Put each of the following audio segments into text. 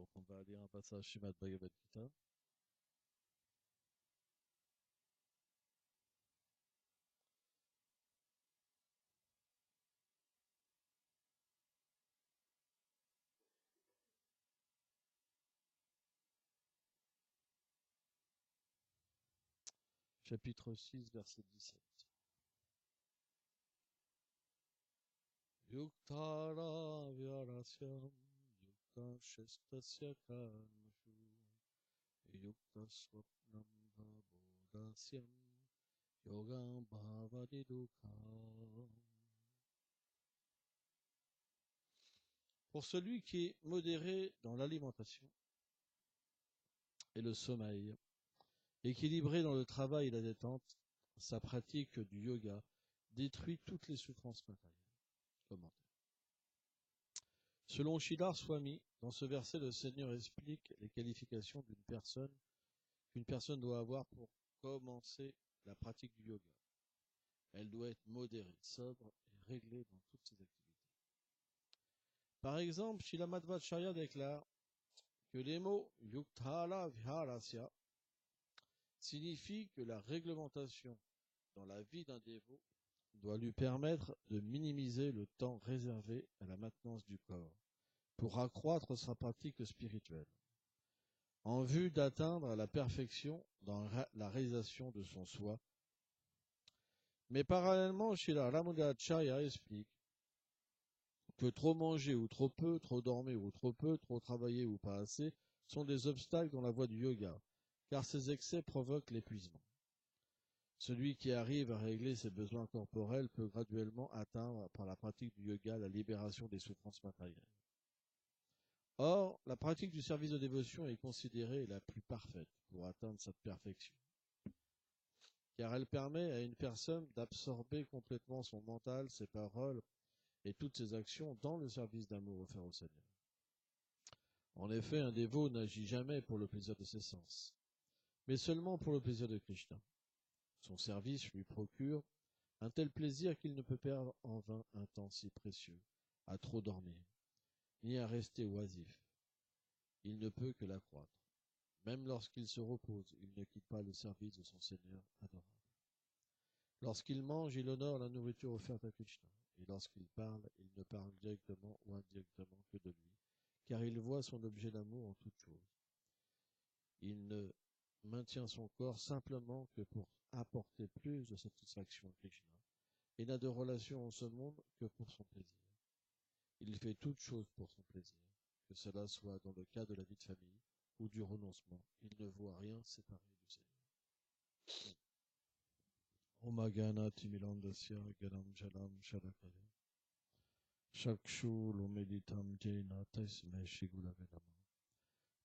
Donc on va lire un passage Srimad Bhagavad Gita. Chapitre 6, verset 17. Yuktara vyarasyam yukta shestasya karmashu yukta swapnam bhabodasyam yogam bhavati dukkha. Pour celui qui est modéré dans l'alimentation et le sommeil, équilibré dans le travail et la détente, sa pratique du yoga détruit toutes les souffrances matérielles. Commentaire. Selon Sridhar Swami, dans ce verset, le Seigneur explique les qualifications qu'une personne doit avoir pour commencer la pratique du yoga. Elle doit être modérée, sobre et réglée dans toutes ses activités. Par exemple, Srila Madhvacharya déclare que les mots Yuktala Viharasya signifient que la réglementation dans la vie d'un dévot doit lui permettre de minimiser le temps réservé à la maintenance du corps pour accroître sa pratique spirituelle, en vue d'atteindre la perfection dans la réalisation de son soi. Mais parallèlement, Srila Ramanujacharya explique que trop manger ou trop peu, trop dormir ou trop peu, trop travailler ou pas assez sont des obstacles dans la voie du yoga, car ces excès provoquent l'épuisement. Celui qui arrive à régler ses besoins corporels peut graduellement atteindre, par la pratique du yoga, la libération des souffrances matérielles. Or, la pratique du service de dévotion est considérée la plus parfaite pour atteindre cette perfection, car elle permet à une personne d'absorber complètement son mental, ses paroles et toutes ses actions dans le service d'amour offert au Seigneur. En effet, un dévot n'agit jamais pour le plaisir de ses sens, mais seulement pour le plaisir de Krishna. Son service lui procure un tel plaisir qu'il ne peut perdre en vain un temps si précieux, à trop dormir, ni à rester oisif. Il ne peut que l'accroître. Même lorsqu'il se repose, il ne quitte pas le service de son Seigneur adorable. Lorsqu'il mange, il honore la nourriture offerte à Krishna. Et lorsqu'il parle, il ne parle directement ou indirectement que de lui, car il voit son objet d'amour en toute chose. Il ne maintient son corps simplement que pour apporter plus de satisfaction à Krishna, et n'a de relation en ce monde que pour son plaisir. Il fait toute chose pour son plaisir, que cela soit dans le cas de la vie de famille ou du renoncement. Il ne voit rien séparé du Seigneur. Omagana timilandasya ganam jalam sharakaya Shakshu lomeditam jena tasme shigulave nama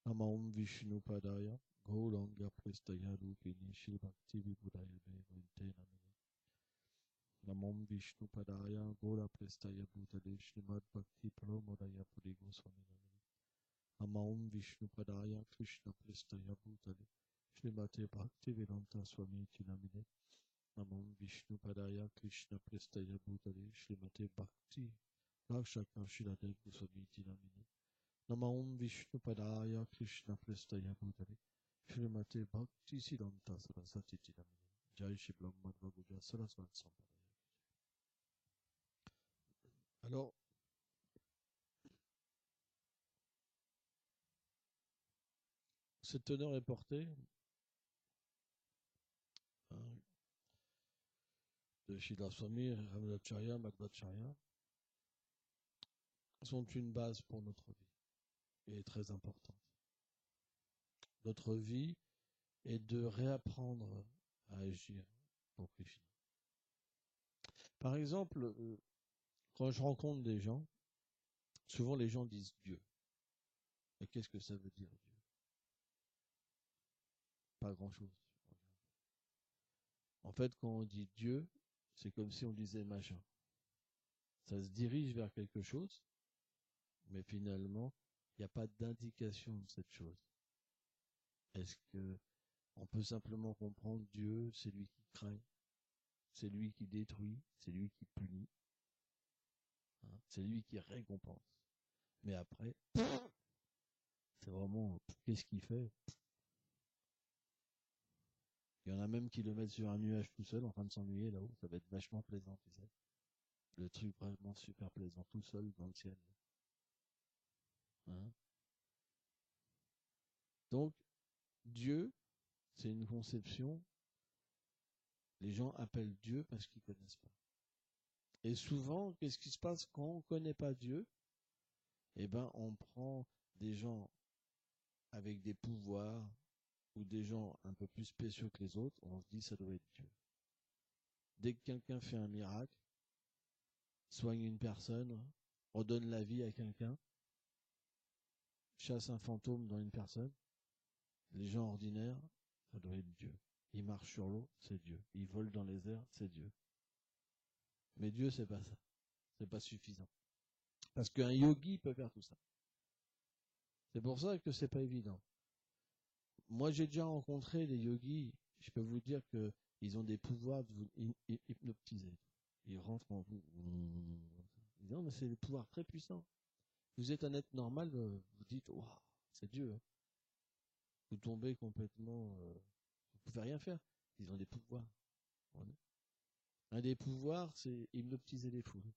Namam Vishnu Padaya Gauranga Prestaya Rupini Shri Bhakti Vibhudaya Bhevante Namini Namam Vishnu Padaya Gaura Prestaya Bhutale Srimad Bhakti Pramodaya Puri Goswami Namini Namam Vishnu Padaya Krishna Prestaya Bhutale Srimate Bhakti Vedanta Swami Namini Namam Vishnu Padaya Krishna Prestaya Bhutale Srimate Bhakti Rakshaka Shirade Goswami Namini Namam Vishnu Padaya Krishna Prestaya Bhutale Srimate Bhakti Siddhanta Saraswati Namini Jai Shri Brahma Bhagavad Saraswati Sampadaya. Alors, cette teneur est portée de Srila Swami, Ramanujacharya, Madhvacharya, sont une base pour notre vie et est très importante. Notre vie est de réapprendre à agir pour Krishna. Par exemple, quand je rencontre des gens, souvent les gens disent Dieu. Et qu'est-ce que ça veut dire Dieu? Pas grand-chose. En fait, quand on dit Dieu, c'est comme si on disait machin. Ça se dirige vers quelque chose, mais finalement, il n'y a pas d'indication de cette chose. Est-ce que on peut simplement comprendre Dieu, c'est lui qui craint, c'est lui qui détruit, c'est lui qui punit, hein, c'est lui qui récompense. Mais après, C'est vraiment, qu'est-ce qu'il fait? Il y en a même qui le mettent sur un nuage tout seul en train de s'ennuyer là-haut. Ça va être vachement plaisant, tu sais. Le truc vraiment super plaisant, tout seul dans le ciel. Hein. Donc, Dieu, c'est une conception. Les gens appellent Dieu parce qu'ils ne connaissent pas. Et souvent, qu'est-ce qui se passe quand on ne connaît pas Dieu? Eh ben, on prend des gens avec des pouvoirs ou des gens un peu plus spéciaux que les autres, on se dit ça doit être Dieu. Dès que quelqu'un fait un miracle, soigne une personne, redonne la vie à quelqu'un, chasse un fantôme dans une personne, les gens ordinaires, ça doit être Dieu. Ils marchent sur l'eau, c'est Dieu. Ils volent dans les airs, c'est Dieu. Mais Dieu, c'est pas ça. C'est pas suffisant. Parce qu'un yogi peut faire tout ça. C'est pour ça que c'est pas évident. Moi, j'ai déjà rencontré des yogis, je peux vous dire que ils ont des pouvoirs de vous hypnotiser. Ils rentrent en vous. Ils disent, non, mais c'est des pouvoirs très puissants. Vous êtes un être normal, vous dites, waouh, c'est Dieu. Hein. Vous tombez complètement, vous pouvez rien faire. Ils ont des pouvoirs. Voilà. Un des pouvoirs, c'est hypnotiser les foules.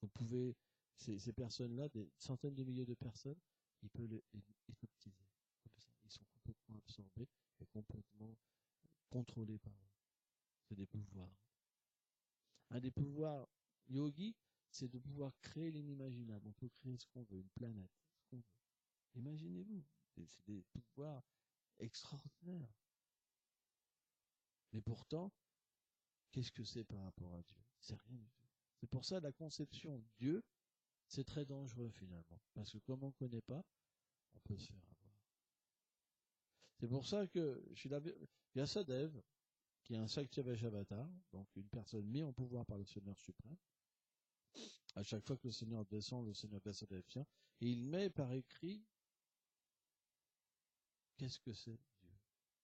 Vous pouvez, ces personnes-là, des centaines de milliers de personnes, ils peuvent les hypnotiser. Ils sont complètement absorbés et complètement contrôlés par eux. C'est des pouvoirs. Un des pouvoirs yogiques, c'est de pouvoir créer l'inimaginable. On peut créer ce qu'on veut, une planète, ce qu'on veut. Imaginez-vous, c'est des pouvoirs extraordinaires. Mais pourtant, qu'est-ce que c'est par rapport à Dieu? C'est rien du tout. C'est pour ça la conception de Dieu, c'est très dangereux finalement. Parce que comme on ne connaît pas, on peut se faire avoir. C'est pour ça que Vyasadeva, qui est un Sakyavajavatar, donc une personne mise en pouvoir par le Seigneur suprême, à chaque fois que le Seigneur descend, le Seigneur Vyasadeva vient, et il met par écrit qu'est-ce que c'est Dieu?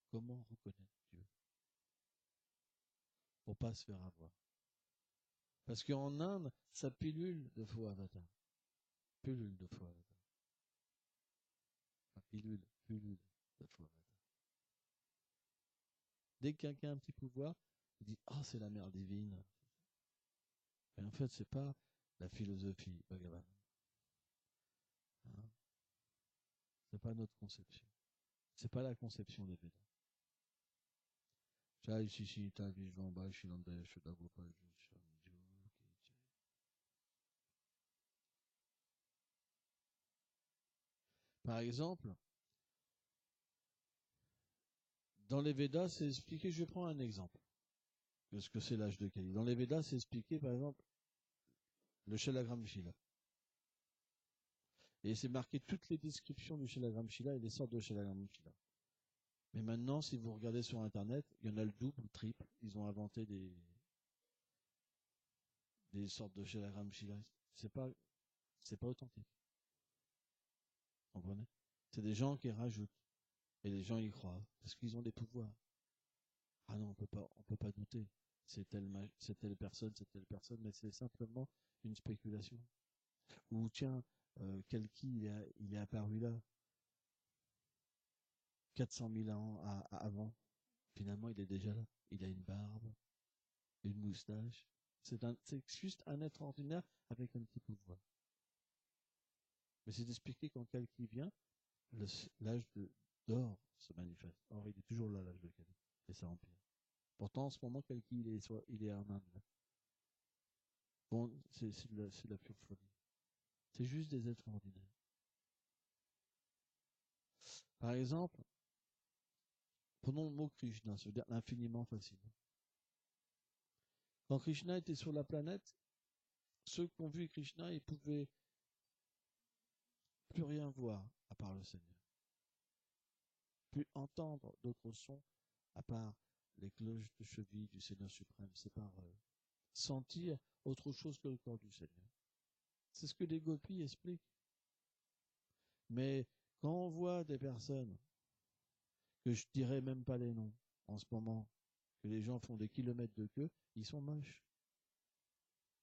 Comment reconnaître Dieu? Pour pas se faire avoir. Parce qu'en Inde, ça pilule de faux avatars. Pilule de faux avatars. Pilule de faux avatars. Dès que quelqu'un a un petit pouvoir, il dit « Ah, c'est la mère divine ». Mais en fait, c'est pas la philosophie Bhagavan. Hein? C'est pas notre conception. C'est pas la conception des Védas. Par exemple, dans les Védas, c'est expliqué, je prends un exemple, de ce que c'est l'âge de Kali. Dans les Védas, c'est expliqué, par exemple, le Shalagram Shila. Et c'est marqué toutes les descriptions du Shalagram Shila et les sortes de Shalagram Shila. Mais maintenant, si vous regardez sur Internet, il y en a le double, le triple. Ils ont inventé des sortes de Shalagram Shila. C'est pas authentique. Vous comprenez? C'est des gens qui rajoutent. Et les gens y croient. Parce qu'ils ont des pouvoirs. Ah non, on peut pas douter. C'est telle personne, mais c'est simplement une spéculation. Ou tiens, Kalki, il est apparu là, 400 000 ans avant. Finalement, il est déjà là. Il a une barbe, une moustache. C'est juste un être ordinaire avec un petit pouvoir. Mais c'est expliqué quand Kalki vient, l'âge d'or se manifeste. Or, il est toujours là, l'âge de Kalki. Et ça empire. Pourtant, en ce moment, Kalki, il est en Inde. Bon, c'est de la pure folie. C'est juste des êtres ordinaires. Par exemple, prenons le mot Krishna, ça veut dire l'infiniment facile. Quand Krishna était sur la planète, ceux qui ont vu Krishna, ils pouvaient plus rien voir à part le Seigneur. Plus entendre d'autres sons à part les cloches de cheville du Seigneur suprême. C'est par sentir autre chose que le corps du Seigneur. C'est ce que les gopis expliquent. Mais quand on voit des personnes que je dirais même pas les noms en ce moment, que les gens font des kilomètres de queue, ils sont moches.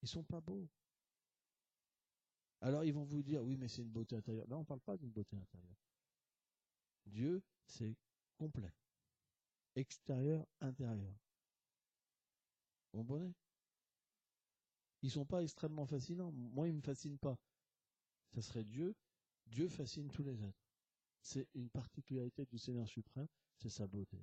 Ils sont pas beaux. Alors ils vont vous dire, oui, mais c'est une beauté intérieure. Là, on ne parle pas d'une beauté intérieure. Dieu, c'est complet. Extérieur, intérieur. Vous comprenez? Ils ne sont pas extrêmement fascinants. Moi, ils ne me fascinent pas. Ça serait Dieu. Dieu fascine tous les êtres. C'est une particularité du Seigneur suprême, c'est sa beauté.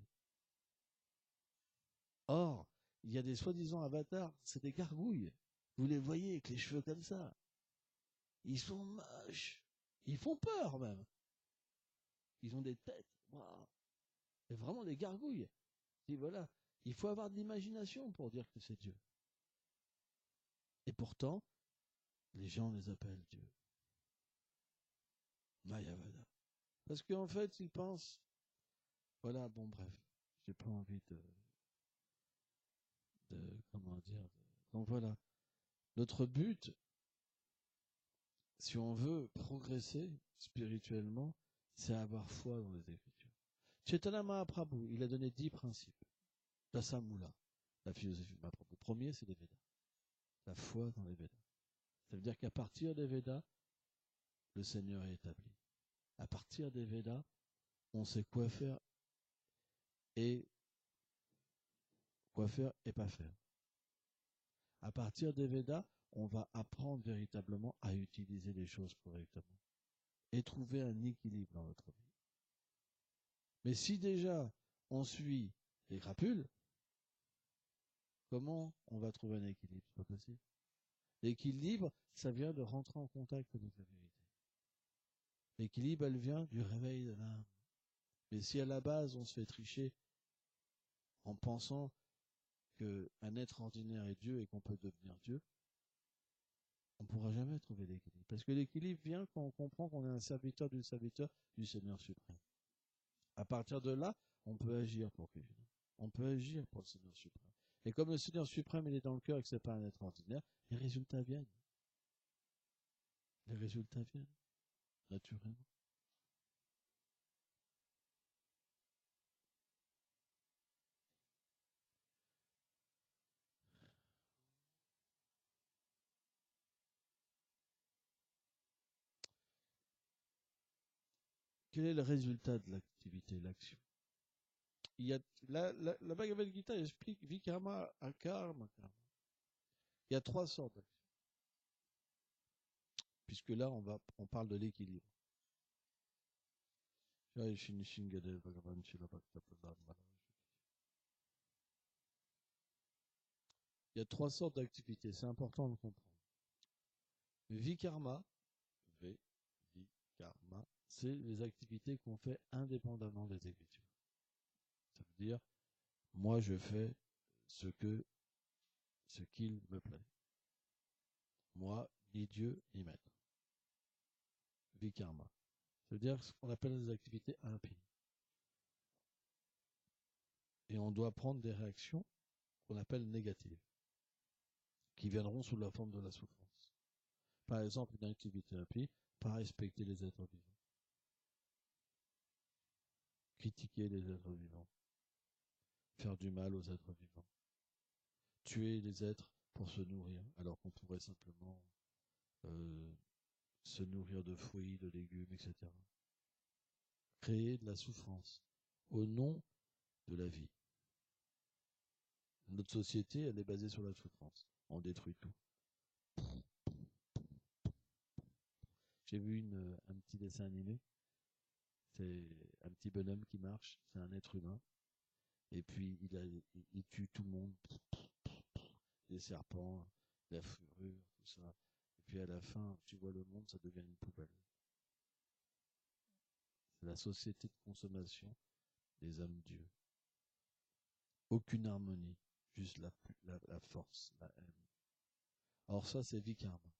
Or, il y a des soi-disant avatars, c'est des gargouilles. Vous les voyez avec les cheveux comme ça. Ils sont moches. Ils font peur même. Ils ont des têtes. Waouh. C'est vraiment des gargouilles. Et voilà. Il faut avoir de l'imagination pour dire que c'est Dieu. Et pourtant, les gens les appellent Dieu. Mayavada. Parce qu'en fait, ils pensent, voilà, bon bref, j'ai pas envie comment dire. Donc voilà. Notre but, si on veut progresser spirituellement, c'est avoir foi dans les Écritures. Chaitanya Mahaprabhu, il a donné 10 principes. Dasamula, la philosophie de Mahaprabhu. Le premier, c'est les Védas. La foi dans les Védas. Ça veut dire qu'à partir des Védas, le Seigneur est établi. À partir des Védas, on sait quoi faire et pas faire. À partir des Védas, on va apprendre véritablement à utiliser les choses correctement et trouver un équilibre dans notre vie. Mais si déjà on suit les crapules, comment on va trouver un équilibre? C'est pas possible. L'équilibre, ça vient de rentrer en contact avec la vérité. L'équilibre, elle vient du réveil de l'âme. Mais si à la base on se fait tricher en pensant qu'un être ordinaire est Dieu et qu'on peut devenir Dieu, on ne pourra jamais trouver l'équilibre. Parce que l'équilibre vient quand on comprend qu'on est un serviteur du Seigneur suprême. À partir de là, on peut agir pour Krishna. On peut agir pour le Seigneur suprême. Et comme le Seigneur suprême, il est dans le cœur et que ce n'est pas un être ordinaire, les résultats viennent. Les résultats viennent, naturellement. Quel est le résultat de l'activité, l'action? Il y a, la Bhagavad Gita explique Vikarma, Akarma, Karma. Il y a 3 sortes d'actions. Puisque là, on parle de l'équilibre. Il y a 3 sortes d'activités, c'est important de comprendre. Vikarma, Vikarma, c'est les activités qu'on fait indépendamment des Écritures. Ça veut dire, moi je fais ce qu'il me plaît. Moi, ni Dieu, ni maître. Vikarma. Ça veut dire ce qu'on appelle des activités impies. Et on doit prendre des réactions qu'on appelle négatives, qui viendront sous la forme de la souffrance. Par exemple, une activité impie, pas respecter les êtres vivants. Critiquer les êtres vivants. Faire du mal aux êtres vivants. Tuer les êtres pour se nourrir, alors qu'on pourrait simplement se nourrir de fruits, de légumes, etc. Créer de la souffrance au nom de la vie. Notre société, elle est basée sur la souffrance. On détruit tout. J'ai vu un petit dessin animé. C'est un petit bonhomme qui marche. C'est un être humain. Et puis, il tue tout le monde. Les serpents, la fourrure, tout ça. Et puis, à la fin, tu vois le monde, ça devient une poubelle. C'est la société de consommation des hommes-dieux. Aucune harmonie. Juste la force, la haine. Or ça, c'est vikarma.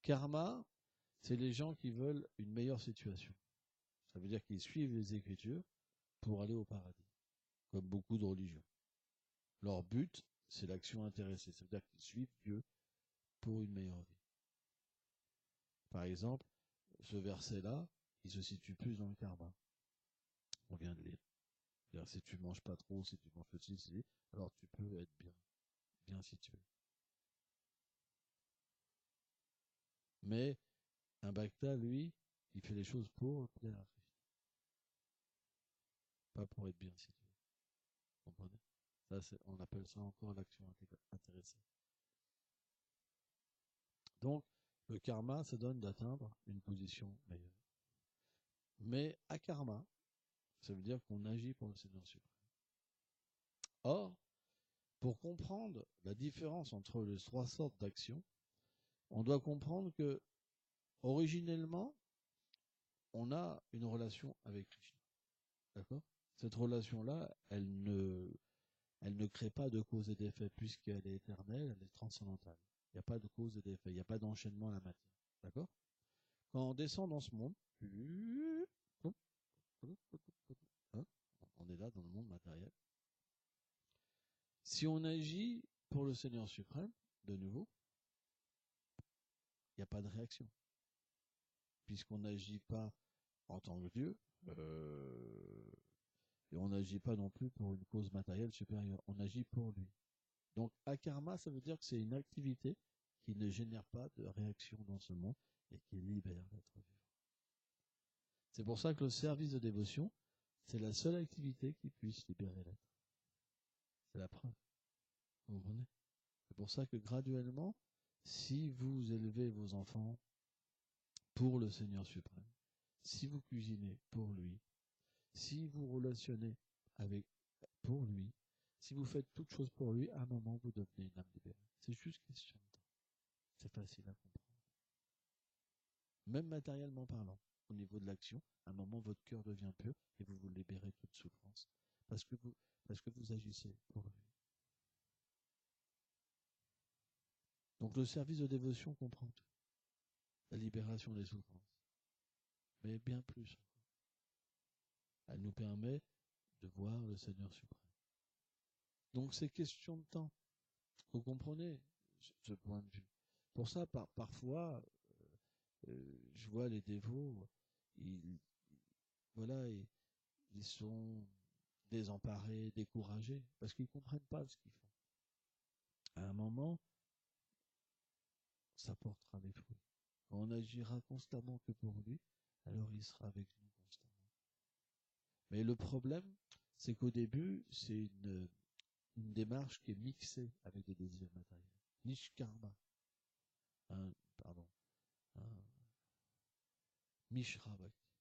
Karma, c'est les gens qui veulent une meilleure situation. Ça veut dire qu'ils suivent les Écritures pour aller au paradis, comme beaucoup de religions. Leur but, c'est l'action intéressée. Ça veut dire qu'ils suivent Dieu pour une meilleure vie. Par exemple, ce verset-là, il se situe plus dans le karma. On vient de lire. C'est-à-dire, si tu manges pas trop, si tu manges petit, alors tu peux être bien situé. Mais un Bhakta, lui, il fait les choses pour plaire à Krishna, pas pour être bien situé. Vous comprenez? Ça, on appelle ça encore l'action intéressée. Donc, le karma, ça donne d'atteindre une position meilleure. Mais à karma, ça veut dire qu'on agit pour le Seigneur suprême. Or, pour comprendre la différence entre les trois sortes d'actions, on doit comprendre que, originellement, on a une relation avec Krishna. D'accord? Cette relation-là, elle ne crée pas de cause et d'effet, puisqu'elle est éternelle, elle est transcendantale. Il n'y a pas de cause et d'effet, il n'y a pas d'enchaînement à la matière. D'accord? Quand on descend dans ce monde, hein, on est là dans le monde matériel. Si on agit pour le Seigneur suprême, de nouveau, il n'y a pas de réaction. Puisqu'on n'agit pas en tant que Dieu, et on n'agit pas non plus pour une cause matérielle supérieure. On agit pour lui. Donc, akarma, ça veut dire que c'est une activité qui ne génère pas de réaction dans ce monde et qui libère l'être vivant. C'est pour ça que le service de dévotion, c'est la seule activité qui puisse libérer l'être. C'est la preuve. Vous comprenez? C'est pour ça que graduellement, si vous élevez vos enfants pour le Seigneur suprême, si vous cuisinez pour lui, si vous relationnez avec pour lui, si vous faites toute chose pour lui, à un moment vous devenez une âme libérée. C'est juste question de temps. C'est facile à comprendre. Même matériellement parlant, au niveau de l'action, à un moment votre cœur devient pur et vous vous libérez de toute souffrance. Parce que vous agissez pour lui. Donc le service de dévotion comprend tout. La libération des souffrances. Mais bien plus. Elle nous permet de voir le Seigneur suprême. Donc c'est question de temps. Vous comprenez ce point de vue. Pour ça, parfois, je vois les dévots, ils, voilà, ils sont désemparés, découragés, parce qu'ils ne comprennent pas ce qu'ils font. À un moment, ça portera des fruits. Quand on agira constamment que pour lui, alors il sera avec nous constamment. Mais le problème, c'est qu'au début, c'est une démarche qui est mixée avec des désirs matériels. Nishkarma. Pardon. Mishra Bhakti.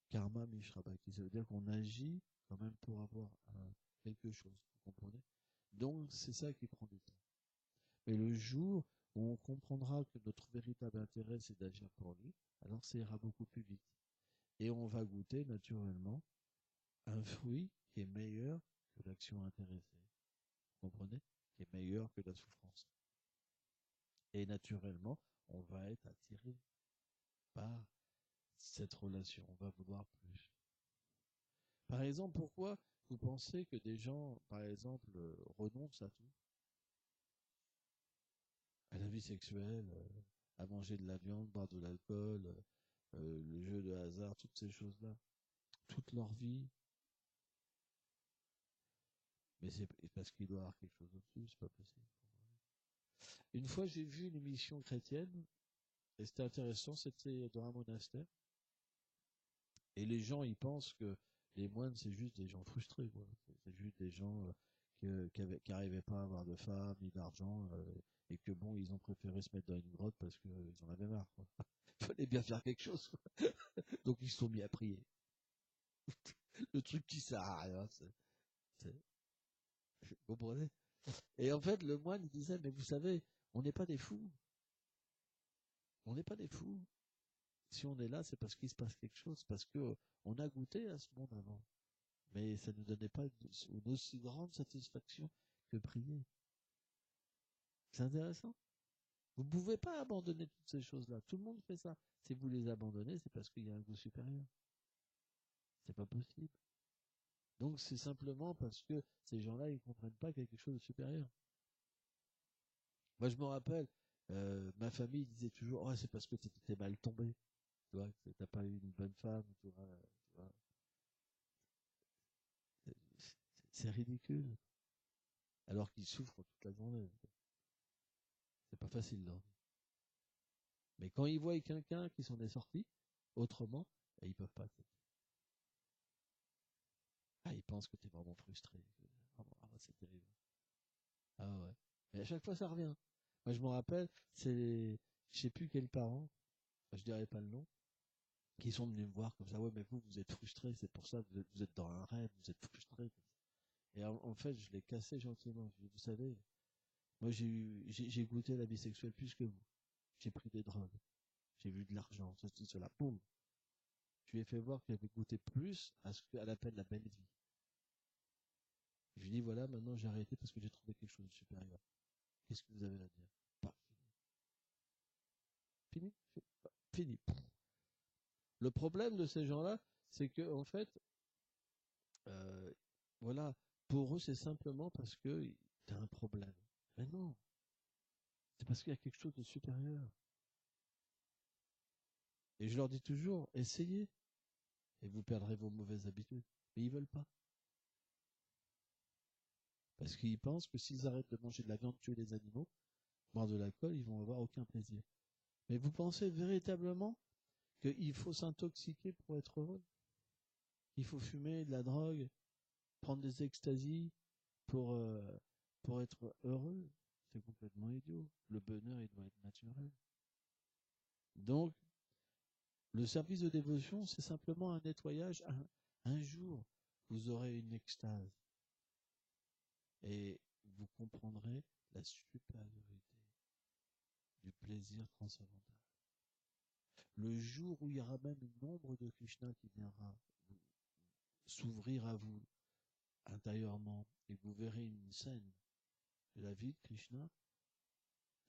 Karma Mishra Bhakti. Ça veut dire qu'on agit quand même pour avoir quelque chose. Vous comprenez? Donc, c'est ça qui prend du temps. Mais le jour où on comprendra que notre véritable intérêt, c'est d'agir pour lui, alors ça ira beaucoup plus vite. Et on va goûter naturellement un fruit qui est meilleur que l'action intéressée. Vous comprenez? Qui est meilleur que la souffrance. Et naturellement, on va être attiré par cette relation. On va vouloir plus. Par exemple, pourquoi vous pensez que des gens, par exemple, renoncent à tout? À la vie sexuelle, à manger de la viande, boire de l'alcool, le jeu de hasard, toutes ces choses-là. Toute leur vie. Mais c'est parce qu'il doit y avoir quelque chose au-dessus, c'est pas possible. Une fois, j'ai vu une émission chrétienne, et c'était intéressant, c'était dans un monastère. Et les gens, ils pensent que les moines, c'est juste des gens frustrés, quoi. C'est juste des gens qui n'arrivaient pas à avoir de femmes, ni d'argent, et que bon, ils ont préféré se mettre dans une grotte parce qu'ils en avaient marre, quoi. Il fallait bien faire quelque chose, quoi. Donc ils se sont mis à prier. Le truc qui sert à rien, vous comprenez? Et en fait, le moine, il disait, mais vous savez, on n'est pas des fous. On n'est pas des fous. Si on est là, c'est parce qu'il se passe quelque chose, parce que on a goûté à ce monde avant. Mais ça ne nous donnait pas une aussi grande satisfaction que prier. C'est intéressant. Vous ne pouvez pas abandonner toutes ces choses-là. Tout le monde fait ça. Si vous les abandonnez, c'est parce qu'il y a un goût supérieur. C'est pas possible. Donc c'est simplement parce que ces gens-là, ils ne comprennent pas quelque chose de supérieur. Moi, je me rappelle, ma famille disait toujours, oh, c'est parce que tu étais mal tombé. Tu vois, que t'as pas eu une bonne femme, tu vois. C'est ridicule. Alors qu'ils souffrent toute la journée. C'est pas facile, non. Mais quand ils voient quelqu'un qui s'en est sorti, autrement, ils peuvent pas accepter. Ils pensent que tu es vraiment frustré. C'est terrible. Ah ouais. Et à chaque fois, ça revient. Moi, je me rappelle, je sais plus quels parents, je dirais pas le nom, qui sont venus me voir comme ça. Ouais, mais vous êtes frustré, c'est pour ça, vous êtes dans un rêve, vous êtes frustré. Et en fait, je l'ai cassé gentiment. Je dis, vous savez, moi, j'ai goûté la vie sexuelle plus que vous. J'ai pris des drogues. J'ai vu de l'argent, ceci, cela. Boum. Je lui ai fait voir que j'avais goûté plus à ce qu'elle appelle la belle vie. Je lui ai dit, voilà, maintenant j'ai arrêté parce que j'ai trouvé quelque chose de supérieur. Qu'est-ce que vous avez à dire? Pas fini. Fini. Le problème de ces gens-là, c'est que, en fait, euh, voilà, pour eux, c'est simplement parce que tu as un problème. Mais non, c'est parce qu'il y a quelque chose de supérieur. Et je leur dis toujours, essayez, et vous perdrez vos mauvaises habitudes. Mais ils veulent pas. Parce qu'ils pensent que s'ils arrêtent de manger de la viande, tuer des animaux, boire de l'alcool, ils vont avoir aucun plaisir. Mais vous pensez véritablement qu'il faut s'intoxiquer pour être heureux? Il faut fumer de la drogue, prendre des extasies pour être heureux? C'est complètement idiot. Le bonheur, il doit être naturel. Donc, le service de dévotion, c'est simplement un nettoyage. Un jour, vous aurez une extase et vous comprendrez la supériorité du plaisir transcendantal. Le jour où il y aura même une ombre de Krishna qui viendra s'ouvrir à vous intérieurement et que vous verrez une scène de la vie de Krishna,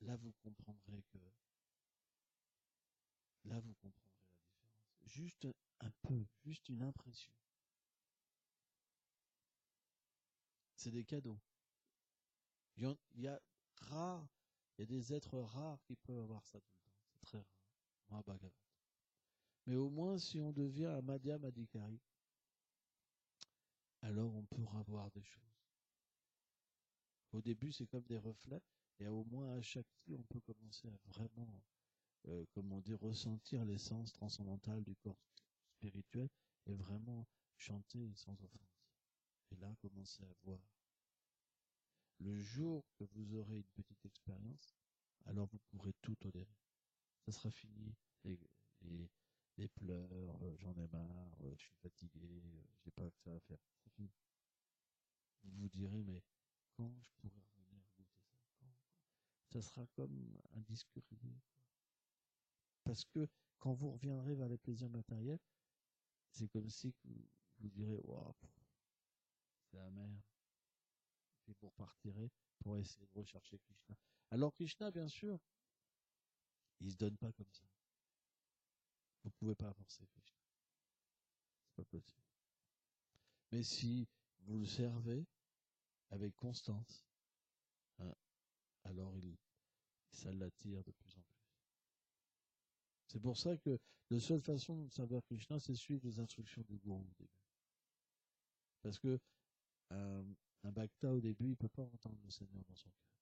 là vous comprendrez la différence. Juste un peu, juste une impression. C'est des cadeaux. Il y a rare, il y a des êtres rares qui peuvent avoir ça tout le temps. C'est très rare. Moi, Bhagavat. Mais au moins, si on devient un Madhya Madhikari, alors on pourra voir des choses. Au début, c'est comme des reflets, et au moins à chaque fois, on peut commencer à vraiment, comment dire, ressentir l'essence transcendantale du corps spirituel et vraiment chanter sans offense. Et là, commencer à voir. Le jour que vous aurez une petite expérience, alors vous pourrez tout tolérer. Ça sera fini. Les, les pleurs, j'en ai marre, je suis fatigué, j'ai pas que ça à faire. C'est fini. Vous vous direz, mais quand je pourrai revenir goûter ça? Ça sera comme un disque rayé. Parce que quand vous reviendrez vers les plaisirs matériels, c'est comme si vous direz, waouh, c'est amer. Et vous repartirez pour essayer de rechercher Krishna. Alors Krishna, bien sûr, il se donne pas comme ça. Vous pouvez pas forcer Krishna. C'est pas possible. Mais si vous le servez avec constance, hein, alors ça l'attire de plus en plus. C'est pour ça que la seule façon de servir Krishna, c'est suivre les instructions du gourou au début. Parce que un bhakta au début, il peut pas entendre le Seigneur dans son cœur.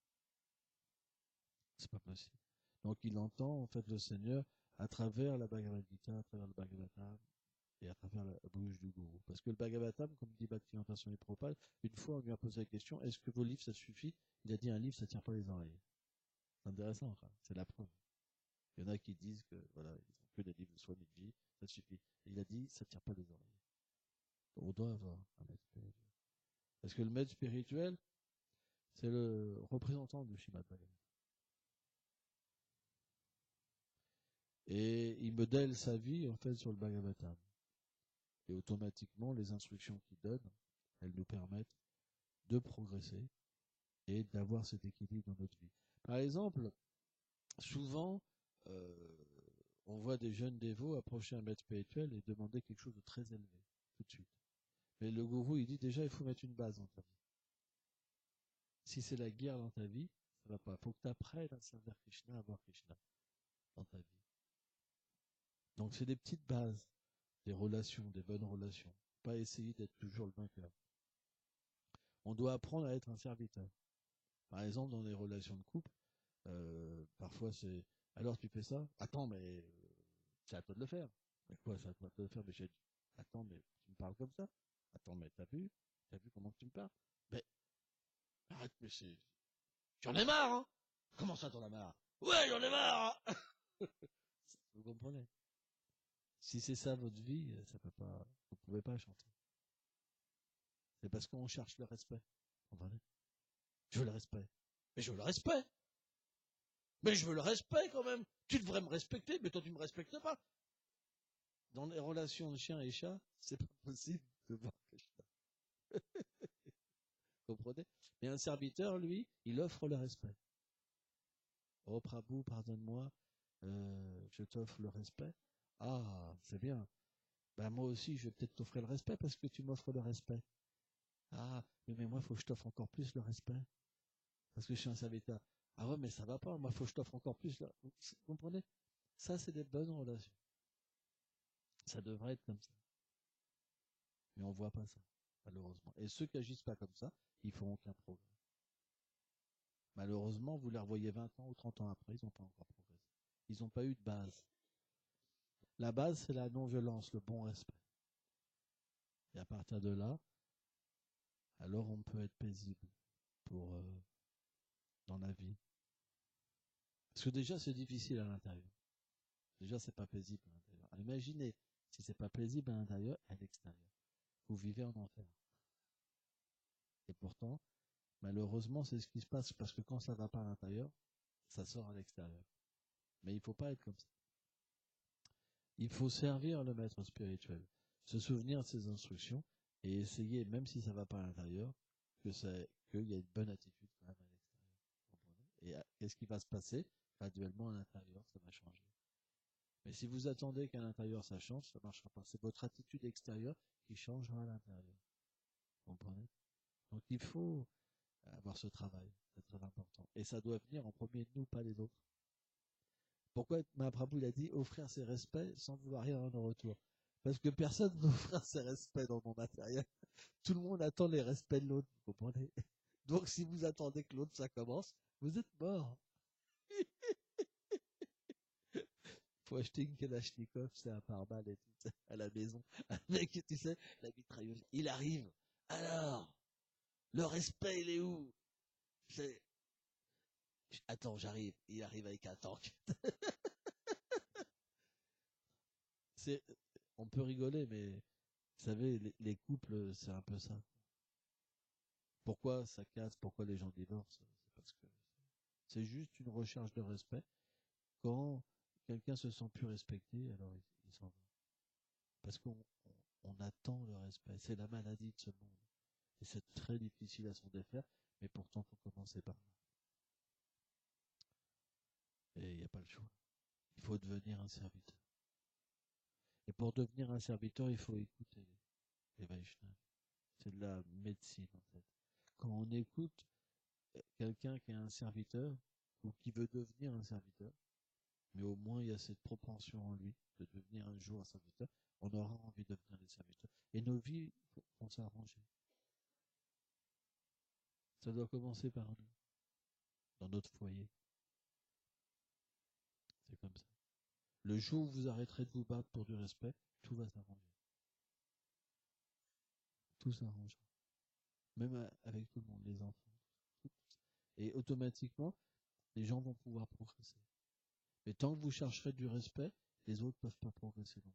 C'est pas possible. Donc il entend en fait le Seigneur à travers la Bhagavad Gita, à travers le Bhagavatam et à travers la bouche du gourou. Parce que le Bhagavatam, comme dit Bhaktivedanta Swami Prabhupada, une fois on lui a posé la question, est-ce que vos livres ça suffit? Il a dit un livre ça tire pas les oreilles. C'est intéressant, quoi. C'est la preuve. Il y en a qui disent que voilà, ils ont que des livres de Swamiji, ça suffit. Et il a dit ça tire pas les oreilles. On doit avoir un maître spirituel. Parce que le maître spirituel, c'est le représentant du Srimad Bhagavatam. Et il modèle sa vie en fait sur le Bhagavatam. Et automatiquement, les instructions qu'il donne, elles nous permettent de progresser et d'avoir cet équilibre dans notre vie. Par exemple, souvent, on voit des jeunes dévots approcher un maître spirituel et demander quelque chose de très élevé, tout de suite. Mais le gourou, il dit déjà, il faut mettre une base dans ta vie. Si c'est la guerre dans ta vie, ça va pas. Il faut que tu apprennes à servir Krishna, à voir Krishna dans ta vie. Donc c'est des petites bases, des relations, des bonnes relations. Pas essayer d'être toujours le vainqueur. On doit apprendre à être un serviteur. Par exemple, dans les relations de couple, parfois c'est Alors tu fais ça? Attends, mais c'est à toi de le faire. Mais quoi, c'est à toi de le faire? Mais j'ai dit, attends, mais tu me parles comme ça? Attends, mais t'as vu comment tu me parles? Mais arrête, mais j'en ai marre, hein? Comment ça, t'en as marre? Ouais, j'en ai marre, hein. Vous comprenez? Si c'est ça votre vie, ça peut pas, vous pouvez pas chanter. C'est parce qu'on cherche le respect. Vous comprenez? Je veux le respect. Mais je veux le respect. Mais je veux le respect quand même. Tu devrais me respecter, mais toi tu me respectes pas. Dans les relations de chien et chat, c'est pas possible de voir que vous comprenez? Mais un serviteur, lui, il offre le respect. Oh Prabhu, pardonne-moi, je t'offre le respect. Ah, c'est bien. Ben moi aussi, je vais peut-être t'offrir le respect parce que tu m'offres le respect. Ah, mais moi, il faut que je t'offre encore plus le respect parce que je suis un serviteur. Ah ouais, mais ça va pas. Moi, il faut que je t'offre encore plus. Vous comprenez? Ça, c'est des bonnes relations. Ça devrait être comme ça. Mais on voit pas ça, malheureusement. Et ceux qui agissent pas comme ça, ils font aucun progrès. Malheureusement, vous les revoyez 20 ans ou 30 ans après, ils n'ont pas encore progressé. Ils n'ont pas eu de base. La base, c'est la non-violence, le bon respect. Et à partir de là, alors on peut être paisible pour dans la vie. Parce que déjà, c'est difficile à l'intérieur. Déjà, c'est pas paisible à l'intérieur. Alors, imaginez si c'est pas paisible à l'intérieur, à l'extérieur. Vous vivez en enfer. Et pourtant, malheureusement, c'est ce qui se passe parce que quand ça va pas à l'intérieur, ça sort à l'extérieur. Mais il faut pas être comme ça. Il faut servir le maître spirituel, se souvenir de ses instructions et essayer, même si ça va pas à l'intérieur, qu'il y a une bonne attitude quand même à l'extérieur. Et qu'est-ce qui va se passer? Graduellement à l'intérieur, ça va changer. Mais si vous attendez qu'à l'intérieur ça change, ça ne marchera pas. C'est votre attitude extérieure qui changera à l'intérieur. Vous comprenez? Donc il faut avoir ce travail, c'est très important. Et ça doit venir en premier de nous, pas les autres. Pourquoi Mahaprabhu il a dit offrir ses respects sans vouloir rien en retour? Parce que personne ne veut offrir ses respects dans le monde matériel. Tout le monde attend les respects de l'autre, vous comprenez? Donc si vous attendez que l'autre ça commence, vous êtes mort. Faut acheter une Kalachnikov, c'est un pare-balles et tout, à la maison. Avec, tu sais, la mitrailleuse. Il arrive. Alors, le respect, il est où? C'est... Attends, j'arrive. Il arrive avec un tank. C'est, on peut rigoler, mais vous savez, les couples, c'est un peu ça. Pourquoi ça casse? Pourquoi les gens divorcent? C'est parce que c'est juste une recherche de respect. Quand quelqu'un se sent plus respecté, alors il s'en va. Parce qu'on attend le respect. C'est la maladie de ce monde. Et c'est très difficile à s'en défaire, mais pourtant, il faut commencer par là. Et il n'y a pas le choix. Il faut devenir un serviteur. Et pour devenir un serviteur, il faut écouter les Vaishnavas. C'est de la médecine, en fait. Quand on écoute quelqu'un qui est un serviteur, ou qui veut devenir un serviteur, mais au moins il y a cette propension en lui de devenir un jour un serviteur, on aura envie de devenir des serviteurs. Et nos vies vont s'arranger. Ça doit commencer par nous, dans notre foyer. C'est comme ça. Le jour où vous arrêterez de vous battre pour du respect, tout va s'arranger. Tout s'arrangera. Même avec tout le monde, les enfants. Et automatiquement, les gens vont pouvoir progresser. Mais tant que vous chercherez du respect, les autres ne peuvent pas progresser non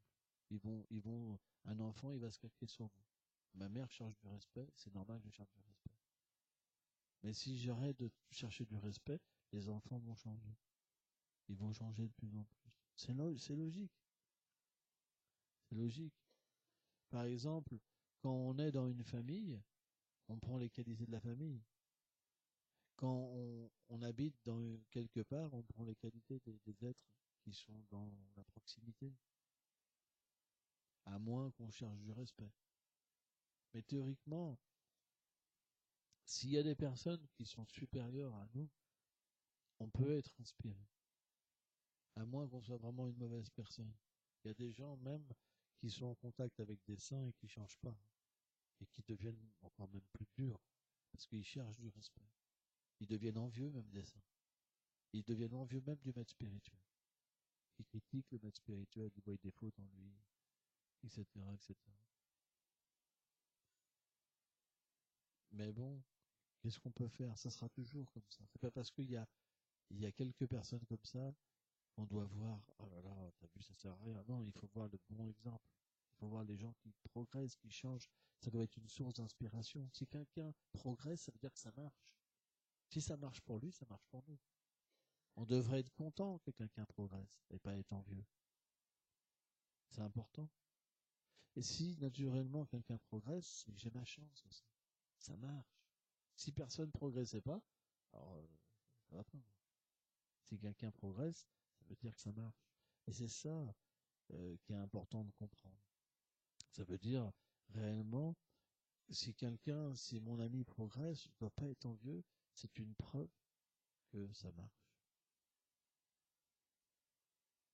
plus. Un enfant, il va se calquer sur vous. Ma mère cherche du respect, c'est normal que je cherche du respect. Mais si j'arrête de chercher du respect, les enfants vont changer. Ils vont changer de plus en plus. C'est logique. C'est logique. Par exemple, quand on est dans une famille, on prend les qualités de la famille. Quand on habite quelque part, on prend les qualités des êtres qui sont dans la proximité. À moins qu'on cherche du respect. Mais théoriquement, s'il y a des personnes qui sont supérieures à nous, on peut être inspiré. À moins qu'on soit vraiment une mauvaise personne. Il y a des gens même qui sont en contact avec des saints et qui ne changent pas. Et qui deviennent encore même plus durs. Parce qu'ils cherchent du respect. Ils deviennent envieux même des saints. Ils deviennent envieux même du maître spirituel. Ils critiquent le maître spirituel, ils voient des fautes en lui, etc., etc. Mais bon, qu'est-ce qu'on peut faire? Ça sera toujours comme ça. C'est pas parce qu'il y a quelques personnes comme ça qu'on doit voir, oh là là, t'as vu, ça sert à rien. Non, il faut voir le bon exemple. Il faut voir les gens qui progressent, qui changent. Ça doit être une source d'inspiration. Si quelqu'un progresse, ça veut dire que ça marche. Si ça marche pour lui, ça marche pour nous. On devrait être content que quelqu'un progresse et pas être envieux. C'est important. Et si naturellement quelqu'un progresse, c'est que j'ai ma chance aussi. Ça marche. Si personne ne progressait pas, alors ça va pas. Si quelqu'un progresse, ça veut dire que ça marche. Et c'est ça qui est important de comprendre. Ça veut dire réellement, si mon ami progresse, je ne dois pas être envieux, c'est une preuve que ça marche.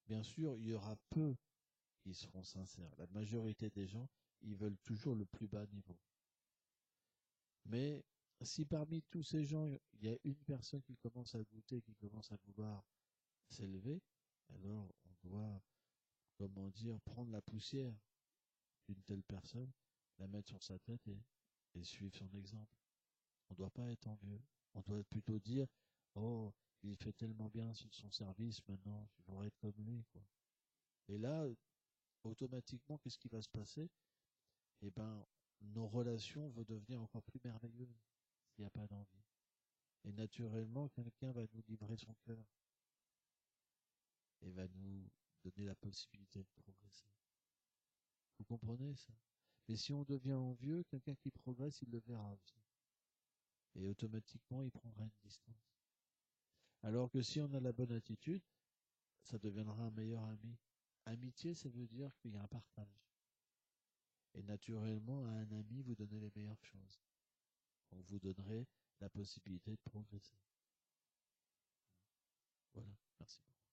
Bien sûr, il y aura peu qui seront sincères. La majorité des gens, ils veulent toujours le plus bas niveau. Mais si parmi tous ces gens, il y a une personne qui commence à goûter, qui commence à vouloir s'élever, alors on doit, comment dire, prendre la poussière d'une telle personne, la mettre sur sa tête et suivre son exemple. On ne doit pas être envieux. On doit plutôt dire, oh, il fait tellement bien son service, maintenant, je voudrais être comme lui, quoi. Et là, automatiquement, qu'est-ce qui va se passer? Eh ben, nos relations vont devenir encore plus merveilleuses s'il n'y a pas d'envie. Et naturellement, quelqu'un va nous livrer son cœur et va nous donner la possibilité de progresser. Vous comprenez ça? Mais si on devient envieux, quelqu'un qui progresse, il le verra aussi. Et automatiquement, il prendra une distance. Alors que si on a la bonne attitude, ça deviendra un meilleur ami. Amitié, ça veut dire qu'il y a un partage. Et naturellement, à un ami, vous donnez les meilleures choses. Donc vous donnerez la possibilité de progresser. Voilà, merci beaucoup.